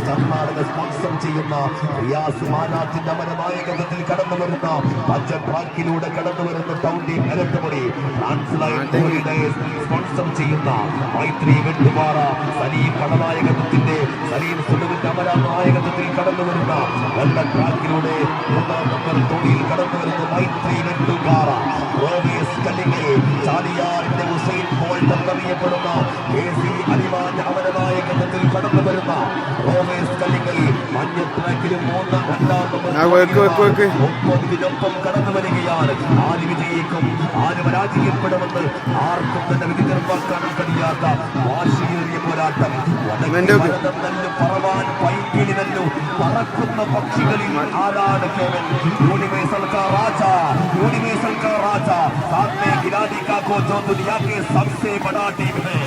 Karnataka sponsor ചെയ്യുന്ന റിയാസ് മാനാത്തിന്റെ അമരനായകത്വത്തിൽ കടന്നു വരുന്ന പച്ച ട്രാക്കിലൂടെ കടന്നു വരുന്ന ടൗണ്ടി ഇരട്ടമുടി സ്പോൺസർ ചെയ്യുന്ന മൈത്രി വെട്ടുപാറ സലീം പടനായകത്വത്തിന്റെ സലീം സുലുവിന്റെ അമരനായകത്വത്തിൽ കടന്നു വരുന്ന വെള്ള ട്രാക്കിലൂടെ 3-ാം നമ്പർ തോണിയിൽ കടന്നു വരുന്ന മൈത്രി വെട്ടുപാറ റോബിയസ് കല്ലിങ്ങൽ ചാലിയാറിന്റെ ഹുസൈൻ ബോൾട്ട് എന്നറിയപ്പെടുന്ന KC അലിമാന്റെ അമരനായകത്വത്തിൽ കടന്നു വരുന്ന റോബിയസ് കല്ലിങ്ങൽ മഞ്ഞ ട്രാക്കിലും 3-ാം നമ്പർ കടന്നു വരികയാണ്. ആര് വിജയിക്കും ആര് പരാജയപ്പെടുമെന്ന് ആർക്കും തന്നെ വിധി നിർമ്മാക്കാൻ കഴിയാത്ത വാശിയേറിയ പോരാട്ടം. പറവാൻ പൈങ്കിളി നല്ലു പറക്കുന്ന പക്ഷികളിൽ ആരാണ് കേവൽ യൂണിവേഴ്സൽ का राजा साथ में गिरादी का को जो दुनिया के सबसे बड़ा टीम है